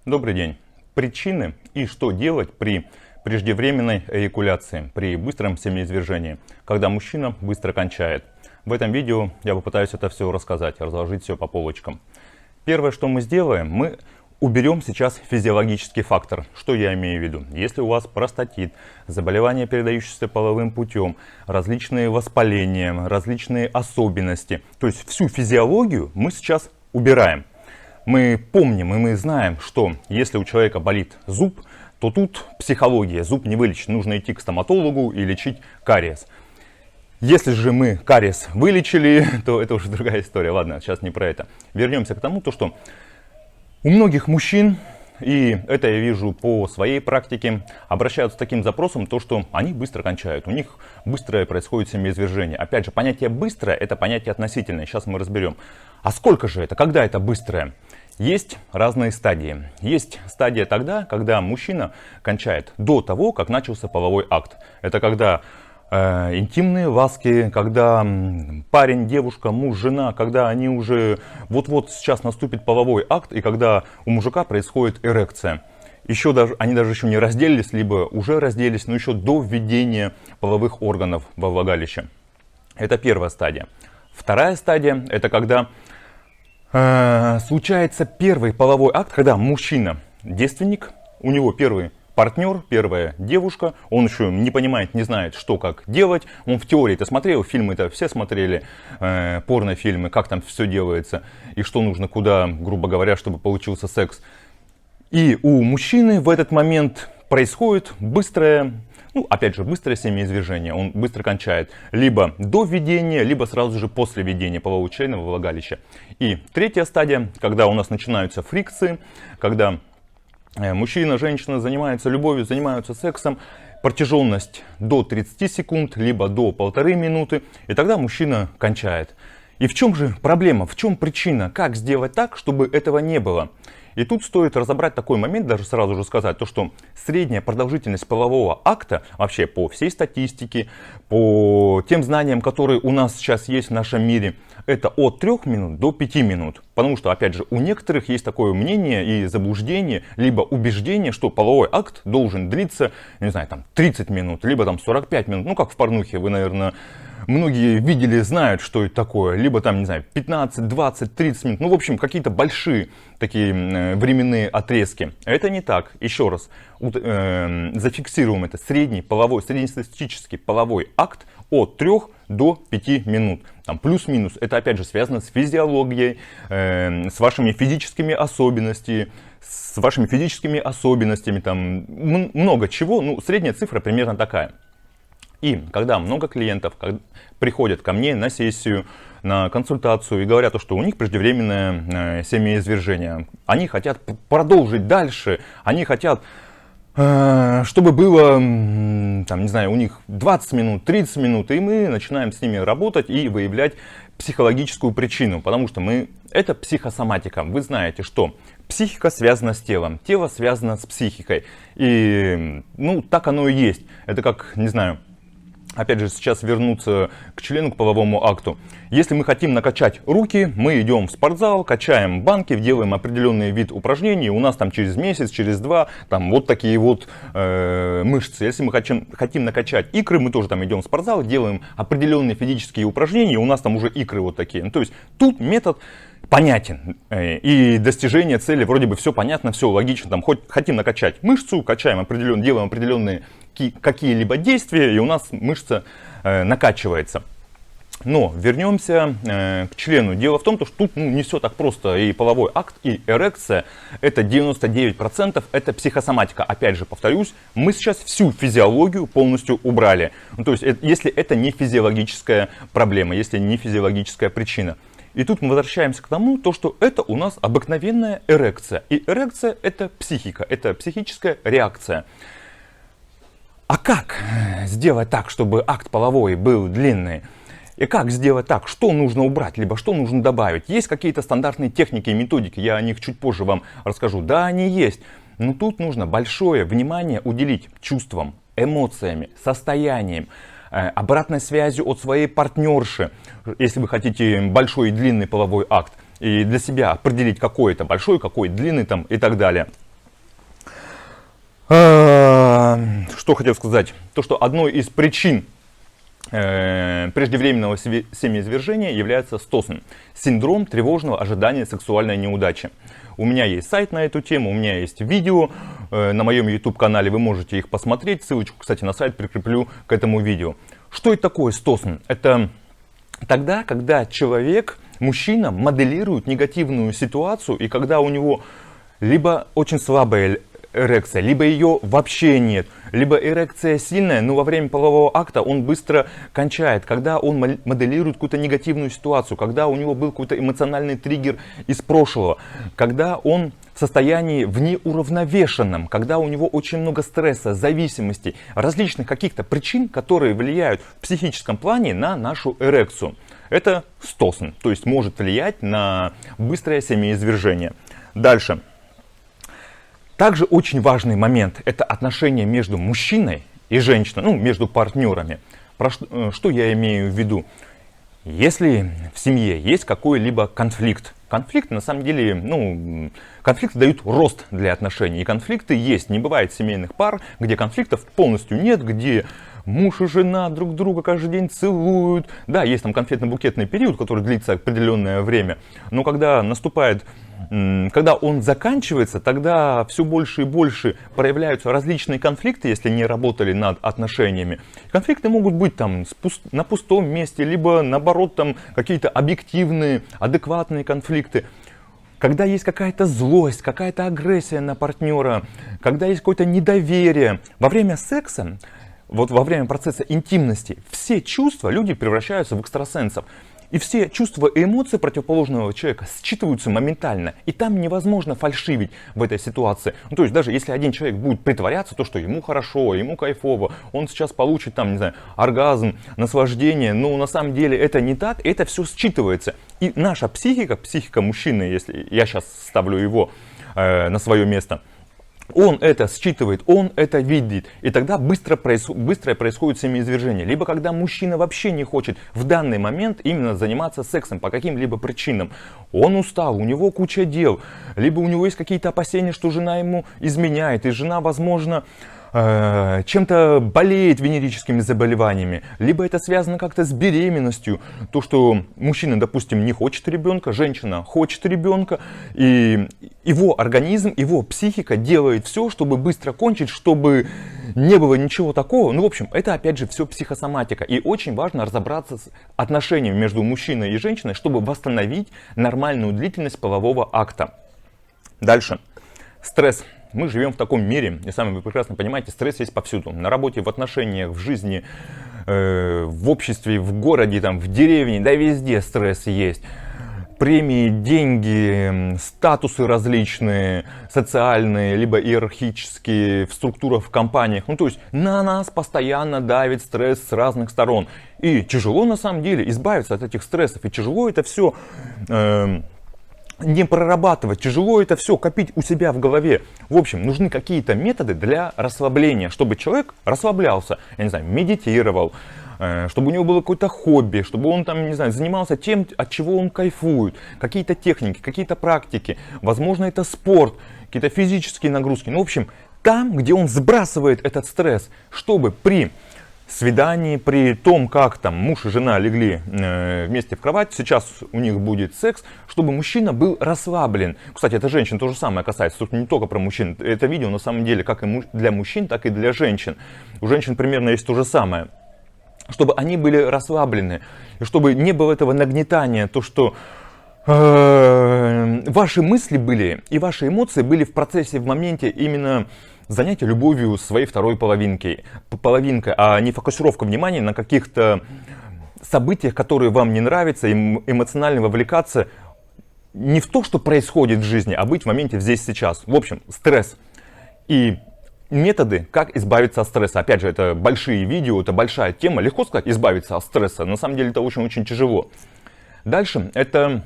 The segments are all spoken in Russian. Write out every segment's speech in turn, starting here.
Добрый день. Причины и что делать при преждевременной эякуляции, при быстром семяизвержении, когда мужчина быстро кончает. В этом видео я попытаюсь это все рассказать, разложить все по полочкам. Первое, что мы сделаем, мы уберем сейчас физиологический фактор. Что я имею в виду? Если у вас простатит, заболевание, передающееся половым путем, различные воспаления, различные особенности, то есть всю физиологию мы сейчас убираем. Мы помним и мы знаем, что если у человека болит зуб, то тут психология, зуб не вылечить, нужно идти к стоматологу и лечить кариес. Если же мы кариес вылечили, то это уже другая история. Ладно, сейчас не про это. Вернемся к тому, что у многих мужчин, и это я вижу по своей практике, обращаются с таким запросом, что они быстро кончают, у них быстрое происходит семяизвержение. Опять же, понятие «быстрое» — это понятие относительное, сейчас мы разберем. А сколько же это, когда это быстрое? Есть разные стадии. Есть стадия тогда, когда мужчина кончает до того, как начался половой акт. Это когда интимные ласки, когда парень, девушка, муж, жена, когда они уже вот-вот сейчас наступит половой акт, и когда у мужика происходит эрекция. Они даже еще не разделились, либо уже разделились, но еще до введения половых органов во влагалище. Это первая стадия. Вторая стадия — это когда случается первый половой акт, когда мужчина девственник, у него первый партнер, первая девушка, он еще не понимает, не знает, что как делать. Он в теории это смотрел, фильмы-то все смотрели, порнофильмы, как там все делается и что нужно, куда, грубо говоря, чтобы получился секс. И у мужчины в этот момент происходит быстрое, опять же, быстрое семяизвержение, он быстро кончает. Либо до введения, либо сразу же после введения полового члена во влагалище. И третья стадия, когда у нас начинаются фрикции, когда мужчина, женщина занимаются любовью, занимаются сексом, протяженность до 30 секунд, либо до 1,5 минуты, и тогда мужчина кончает. И в чем же проблема, в чем причина, как сделать так, чтобы этого не было? И тут стоит разобрать такой момент, даже сразу же сказать, что средняя продолжительность полового акта, вообще по всей статистике, по тем знаниям, которые у нас сейчас есть в нашем мире, это от 3 минут до 5 минут. Потому что, опять же, у некоторых есть такое мнение и заблуждение, либо убеждение, что половой акт должен длиться, не знаю, 30 минут, либо 45 минут. Как в порнухе, вы, наверное, многие видели, знают, что это такое. Либо 15, 20, 30 минут. В общем, какие-то большие такие временные отрезки. Это не так. Еще раз зафиксируем это. Среднестатистический половой акт от 3 до 5 минут. Плюс-минус. Это опять же связано с физиологией, с вашими физическими особенностями, много чего. Средняя цифра примерно такая. И когда много клиентов приходят ко мне на сессию, на консультацию и говорят, что у них преждевременное семяизвержение, они хотят продолжить дальше, они хотят, чтобы было, у них 20 минут, 30 минут, и мы начинаем с ними работать и выявлять психологическую причину, потому что это психосоматика. Вы знаете, что психика связана с телом, тело связано с психикой, и так оно и есть. Это как, опять же, сейчас вернуться к члену, к половому акту. Если мы хотим накачать руки, мы идем в спортзал, качаем банки, делаем определенный вид упражнений. У нас через месяц, через 2, вот такие вот мышцы. Если мы хотим накачать икры, мы тоже идем в спортзал, делаем определенные физические упражнения, у нас уже икры вот такие. То есть тут метод понятен. И достижение цели вроде бы все понятно, все логично. Хотим накачать мышцу, качаем делаем определенные какие-либо действия, и у нас мышца накачивается. Но вернемся к члену. Дело в том, что тут не все так просто. И половой акт, и эрекция — это 99%, это психосоматика. Опять же, повторюсь, мы сейчас всю физиологию полностью убрали. То есть, если это не физиологическая проблема, если не физиологическая причина. И тут мы возвращаемся к тому, что это у нас обыкновенная эрекция. И эрекция — это психика, это психическая реакция. А как сделать так, чтобы акт половой был длинный? И как сделать так, что нужно убрать, либо что нужно добавить? Есть какие-то стандартные техники и методики, я о них чуть позже вам расскажу. Да, они есть, но тут нужно большое внимание уделить чувствам, эмоциями, состояниям, обратной связью от своей партнерши, если вы хотите большой и длинный половой акт, и для себя определить, какой это большой, какой длинный и так далее. Что хотел сказать? То, что одной из причин преждевременного семяизвержения является СТОСН. Синдром тревожного ожидания сексуальной неудачи. У меня есть сайт на эту тему, у меня есть видео на моем YouTube-канале, вы можете их посмотреть. Ссылочку, кстати, на сайт прикреплю к этому видео. Что это такое СТОСН? Это тогда, когда человек, мужчина, моделирует негативную ситуацию, и когда у него либо очень слабая эрекция, либо ее вообще нет, либо эрекция сильная, но во время полового акта он быстро кончает, когда он моделирует какую-то негативную ситуацию, когда у него был какой-то эмоциональный триггер из прошлого, когда он в состоянии внеуравновешенном, когда у него очень много стресса, зависимостей, различных каких-то причин, которые влияют в психическом плане на нашу эрекцию. Это СТОСН, то есть может влиять на быстрое семяизвержение. Дальше. Также очень важный момент – это отношения между мужчиной и женщиной, ну, между партнерами. Что я имею в виду? Если в семье есть какой-либо конфликт, конфликты на самом деле, конфликты дают рост для отношений, и конфликты есть. Не бывает семейных пар, где конфликтов полностью нет, где муж и жена друг друга каждый день целуют. Да, есть там конфетно-букетный период, который длится определенное время, но когда он заканчивается, тогда все больше и больше проявляются различные конфликты, если не работали над отношениями. Конфликты могут быть там на пустом месте, либо наоборот там какие-то объективные, адекватные конфликты. Когда есть какая-то злость, какая-то агрессия на партнера, когда есть какое-то недоверие. Во время секса, вот во время процесса интимности, все чувства люди превращаются в экстрасенсов. И все чувства и эмоции противоположного человека считываются моментально. И там невозможно фальшивить в этой ситуации. То есть даже если один человек будет притворяться, то что ему хорошо, ему кайфово, он сейчас получит там, не знаю, оргазм, наслаждение. Но на самом деле это не так, это все считывается. И наша психика мужчины, если я сейчас ставлю его на свое место, он это считывает, он это видит, и тогда быстрое происходит семяизвержение. Либо когда мужчина вообще не хочет в данный момент именно заниматься сексом по каким-либо причинам. Он устал, у него куча дел, либо у него есть какие-то опасения, что жена ему изменяет, и жена, возможно, чем-то болеет венерическими заболеваниями, либо это связано как-то с беременностью, то, что мужчина, допустим, не хочет ребенка, женщина хочет ребенка, и его организм, его психика делает все, чтобы быстро кончить, чтобы не было ничего такого. В общем, это опять же все психосоматика, и очень важно разобраться с отношениями между мужчиной и женщиной, чтобы восстановить нормальную длительность полового акта. Дальше. Стресс. Мы живем в таком мире, и сами вы прекрасно понимаете, стресс есть повсюду. На работе, в отношениях, в жизни, в обществе, в городе, там, в деревне, да везде стресс есть. Премии, деньги, статусы различные, социальные, либо иерархические, в структурах, в компаниях. То есть на нас постоянно давит стресс с разных сторон. И тяжело на самом деле избавиться от этих стрессов, и тяжело это все не прорабатывать, тяжело это все копить у себя в голове. В общем, нужны какие-то методы для расслабления, чтобы человек расслаблялся, я не знаю, медитировал, чтобы у него было какое-то хобби, чтобы он там, не знаю, занимался тем, от чего он кайфует, какие-то техники, какие-то практики, возможно, это спорт, какие-то физические нагрузки. В общем, там, где он сбрасывает этот стресс, чтобы при свидании, при том, как там муж и жена легли вместе в кровать, сейчас у них будет секс, чтобы мужчина был расслаблен. Кстати, это женщин то же самое касается, тут не только про мужчин. Это видео на самом деле как и для мужчин, так и для женщин. У женщин примерно есть то же самое. Чтобы они были расслаблены, и чтобы не было этого нагнетания, то что ваши мысли были и ваши эмоции были в процессе, в моменте именно занятие любовью своей второй половинкой, а не фокусировка внимания на каких-то событиях, которые вам не нравятся, эмоционально вовлекаться не в то, что происходит в жизни, а быть в моменте здесь сейчас. В общем, стресс и методы, как избавиться от стресса. Опять же, это большие видео, это большая тема. Легко сказать, избавиться от стресса. На самом деле это очень-очень тяжело. Дальше, это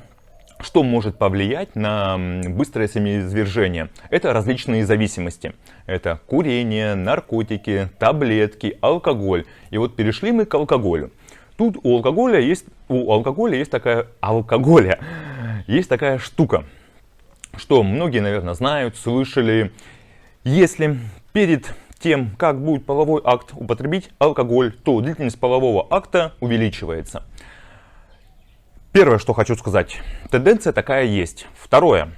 что может повлиять на быстрое семяизвержение? Это различные зависимости. Это курение, наркотики, таблетки, алкоголь. И вот перешли мы к алкоголю. Тут у алкоголя есть такая штука, что многие, наверное, знают, слышали. Если перед тем, как будет половой акт, употребить алкоголь, то длительность полового акта увеличивается. Первое, что хочу сказать, тенденция такая есть. Второе.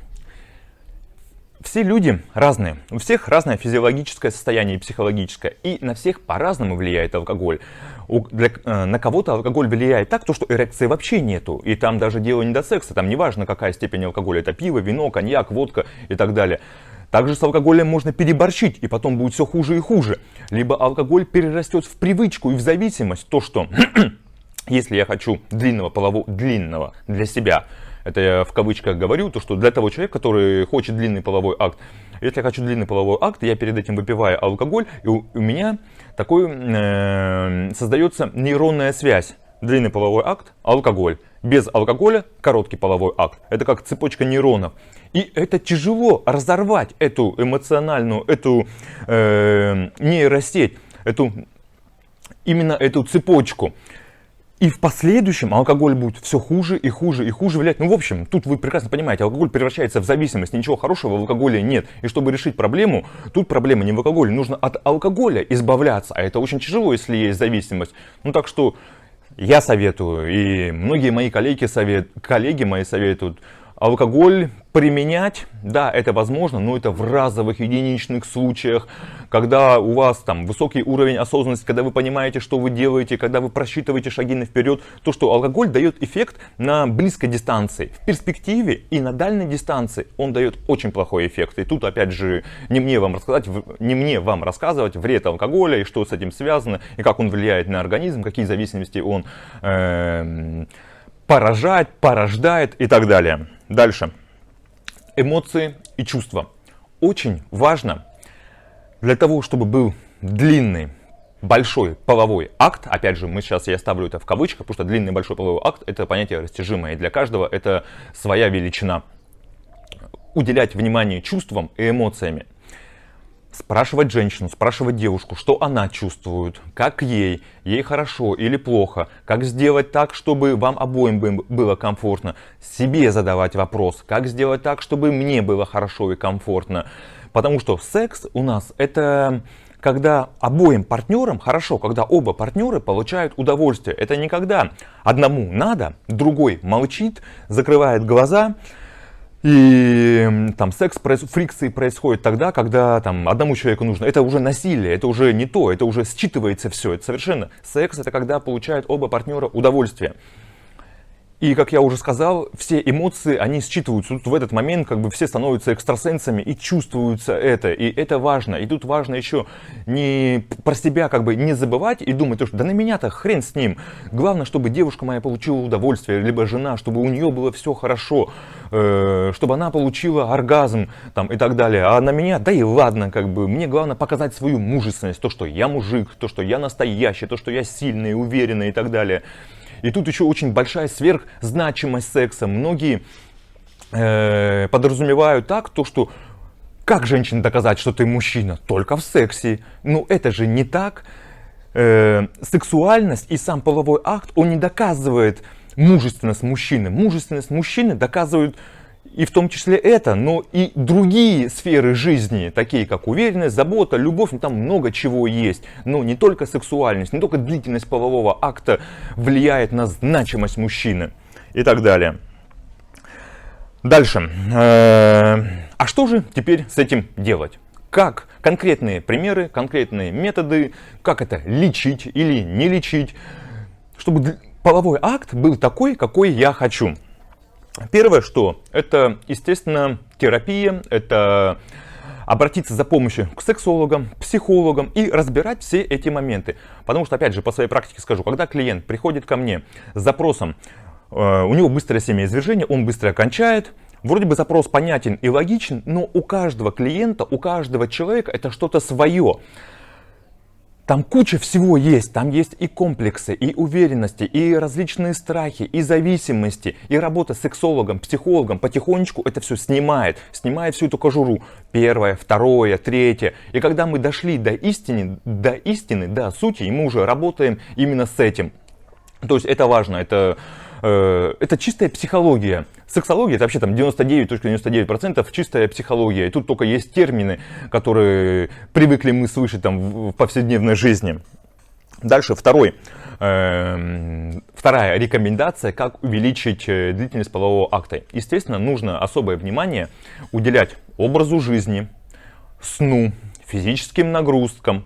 Все люди разные, у всех разное физиологическое состояние и психологическое, и на всех по-разному влияет алкоголь. На кого-то алкоголь влияет так, что эрекции вообще нету, и там даже дело не до секса, там не важно какая степень алкоголя, это пиво, вино, коньяк, водка и так далее. Также с алкоголем можно переборщить, и потом будет все хуже и хуже. Либо алкоголь перерастет в привычку и в зависимость, то что если я хочу длинного для себя, это я в кавычках говорю, то что для того человека, который хочет длинный половой акт, если я хочу длинный половой акт, я перед этим выпиваю алкоголь, и у меня такой создается нейронная связь. Длинный половой акт, алкоголь. Без алкоголя короткий половой акт. Это как цепочка нейронов. И это тяжело разорвать эту эмоциональную, эту нейросеть, именно эту цепочку. И в последующем алкоголь будет все хуже и хуже и хуже влиять. Ну, в общем, тут вы прекрасно понимаете, алкоголь превращается в зависимость. Ничего хорошего в алкоголе нет. И чтобы решить проблему, тут проблема не в алкоголе. Нужно от алкоголя избавляться. А это очень тяжело, если есть зависимость. Ну, так что я советую, и многие мои коллеги мои советуют, алкоголь применять, да, это возможно, но это в разовых единичных случаях, когда у вас там высокий уровень осознанности, когда вы понимаете, что вы делаете, когда вы просчитываете шаги наперед, то, что алкоголь дает эффект на близкой дистанции. В перспективе и на дальней дистанции он дает очень плохой эффект. И тут, опять же, не мне вам рассказывать вред алкоголя и что с этим связано, и как он влияет на организм, какие зависимости он порождает и так далее. Дальше. Эмоции и чувства. Очень важно для того, чтобы был длинный, большой половой акт. Опять же, я ставлю это в кавычках, потому что длинный большой половой акт это понятие растяжимое. И для каждого это своя величина. Уделять внимание чувствам и эмоциями. Спрашивать женщину, спрашивать девушку, что она чувствует, как ей хорошо или плохо, как сделать так, чтобы вам обоим было комфортно, себе задавать вопрос, как сделать так, чтобы мне было хорошо и комфортно. Потому что секс у нас это когда обоим партнерам хорошо, когда оба партнера получают удовольствие. Это не когда одному надо, другой молчит, закрывает глаза. И там фрикции происходят тогда, когда там одному человеку нужно. Это уже насилие, это уже не то, это уже считывается все. Это совершенно секс, это когда получают оба партнера удовольствие. И, как я уже сказал, все эмоции, они считываются. Тут в этот момент как бы все становятся экстрасенсами и чувствуются это. И это важно. И тут важно еще не про себя как бы не забывать и думать, что да на меня-то хрен с ним. Главное, чтобы девушка моя получила удовольствие, либо жена, чтобы у нее было все хорошо, чтобы она получила оргазм там, и так далее. А на меня, да и ладно, как бы мне главное показать свою мужественность, то, что я мужик, то, что я настоящий, то, что я сильный, уверенный и так далее. И тут еще очень большая сверхзначимость секса. Многие подразумевают так, то что как женщине доказать, что ты мужчина? Только в сексе. Но это же не так. Сексуальность и сам половой акт, он не доказывает мужественность мужчины. Мужественность мужчины доказывают и в том числе это, но и другие сферы жизни, такие как уверенность, забота, любовь, там много чего есть. Но не только сексуальность, не только длительность полового акта влияет на значимость мужчины и так далее. Дальше. А что же теперь с этим делать? Как конкретные примеры, конкретные методы, как это лечить или не лечить, чтобы половой акт был такой, какой я хочу. Первое, что это, естественно, терапия, это обратиться за помощью к сексологам, психологам и разбирать все эти моменты. Потому что, опять же, по своей практике скажу, когда клиент приходит ко мне с запросом, у него быстрое семяизвержение, он быстро кончает, вроде бы запрос понятен и логичен, но у каждого клиента, у каждого человека это что-то свое. Там куча всего есть, там есть и комплексы, и уверенности, и различные страхи, и зависимости, и работа с сексологом, психологом потихонечку это все снимает всю эту кожуру. Первое, второе, третье. И когда мы дошли до истины, до сути, и мы уже работаем именно с этим. То есть это важно, это это чистая психология. Сексология — это вообще там 99,99% чистая психология. И тут только есть термины, которые привыкли мы слышать там в повседневной жизни. Дальше вторая рекомендация, как увеличить длительность полового акта. Естественно, нужно особое внимание уделять образу жизни, сну, физическим нагрузкам,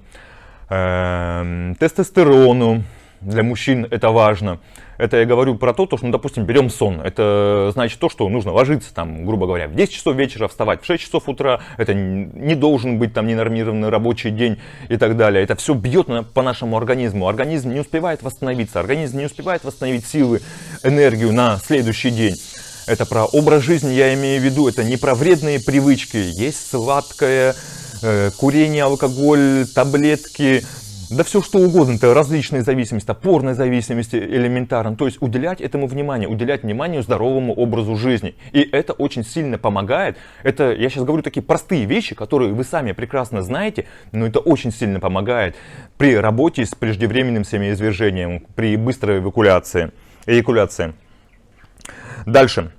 тестостерону. Для мужчин это важно. Это я говорю про то, что, допустим, берем сон. Это значит то, что нужно ложиться, там, грубо говоря, в 10 часов вечера, вставать в 6 часов утра. Это не должен быть там ненормированный рабочий день и так далее. Это все бьет по нашему организму. Организм не успевает восстановиться. Организм не успевает восстановить силы, энергию на следующий день. Это про образ жизни, я имею в виду. Это не про вредные привычки. Есть сладкое, курение, алкоголь, таблетки. Да все что угодно, это различные зависимости, опорной зависимости элементарно. То есть уделять этому внимание, уделять внимание здоровому образу жизни. И это очень сильно помогает. Это, я сейчас говорю такие простые вещи, которые вы сами прекрасно знаете, но это очень сильно помогает при работе с преждевременным семяизвержением, при быстрой эякуляции. Дальше.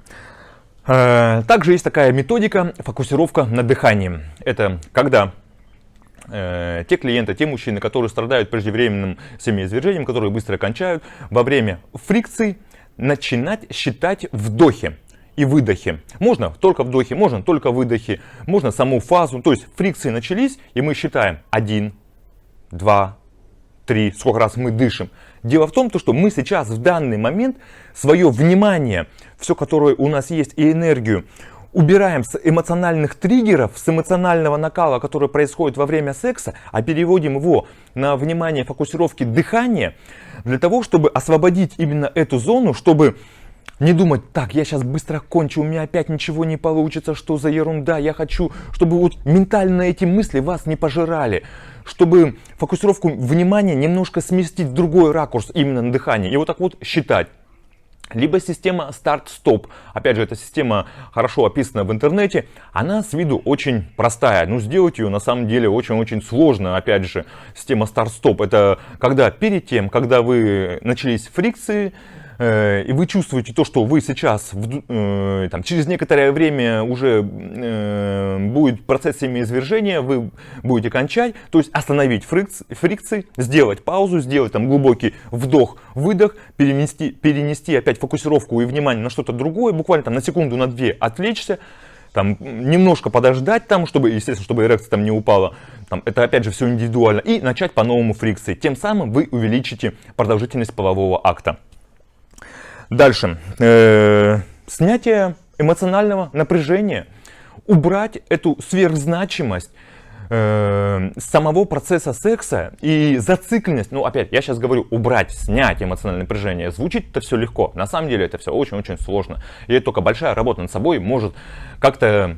Также есть такая методика фокусировка на дыхании. Это когда те клиенты, те мужчины, которые страдают преждевременным семяизвержением, которые быстро кончают, во время фрикции начинать считать вдохи и выдохи. Можно только вдохи, можно только выдохи, можно саму фазу. То есть фрикции начались, и мы считаем 1, 2, 3, сколько раз мы дышим. Дело в том, что мы сейчас в данный момент свое внимание, все, которое у нас есть, и энергию, убираем с эмоциональных триггеров, с эмоционального накала, который происходит во время секса, а переводим его на внимание фокусировки дыхания, для того, чтобы освободить именно эту зону, чтобы не думать: так, я сейчас быстро кончу, у меня опять ничего не получится, что за ерунда, я хочу, чтобы вот ментально эти мысли вас не пожирали, чтобы фокусировку внимания немножко сместить в другой ракурс, именно на дыхание, и вот так вот считать. Либо система старт-стоп. Опять же, эта система хорошо описана в интернете. Она с виду очень простая. Но сделать ее на самом деле очень-очень сложно. Опять же, система старт-стоп. Это когда перед тем, когда вы начались фрикции, и вы чувствуете то, что вы сейчас, там, через некоторое время уже будет процесс семяизвержения, вы будете кончать, то есть остановить фрикции, сделать паузу, сделать там глубокий вдох-выдох, перенести опять фокусировку и внимание на что-то другое, буквально там на секунду, на две отвлечься, там, немножко подождать, там, чтобы, естественно, чтобы эрекция там не упала. Там, это опять же все индивидуально. И начать по-новому фрикции. Тем самым вы увеличите продолжительность полового акта. Дальше. Снятие эмоционального напряжения. Убрать эту сверхзначимость самого процесса секса и зацикленность. Ну, опять, я сейчас говорю убрать, снять эмоциональное напряжение. Звучит это все легко. На самом деле это все очень-очень сложно. И это только большая работа над собой может как-то...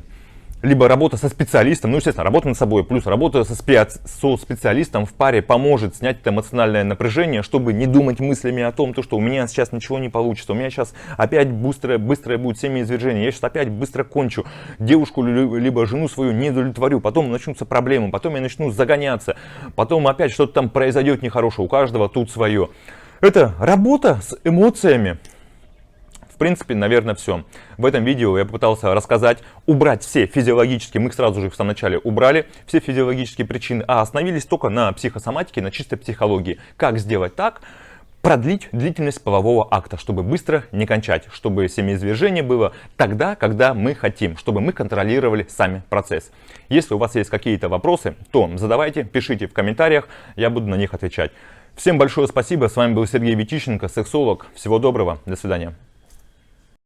Либо работа со специалистом, ну, естественно, работа над собой, плюс работа со специалистом в паре поможет снять это эмоциональное напряжение, чтобы не думать мыслями о том, что у меня сейчас ничего не получится, у меня сейчас опять быстрое будет семяизвержение, я сейчас опять быстро кончу, девушку либо жену свою не удовлетворю, потом начнутся проблемы, потом я начну загоняться, потом опять что-то там произойдет нехорошее, у каждого тут свое. Это работа с эмоциями. В принципе, наверное, все. В этом видео я попытался рассказать, убрать все физиологические, мы сразу же их в самом начале убрали, все физиологические причины, а остановились только на психосоматике, на чистой психологии. Как сделать так, продлить длительность полового акта, чтобы быстро не кончать, чтобы семяизвержение было тогда, когда мы хотим, чтобы мы контролировали сами процесс. Если у вас есть какие-то вопросы, то задавайте, пишите в комментариях, я буду на них отвечать. Всем большое спасибо, с вами был Сергей Витищенко, сексолог. Всего доброго, до свидания.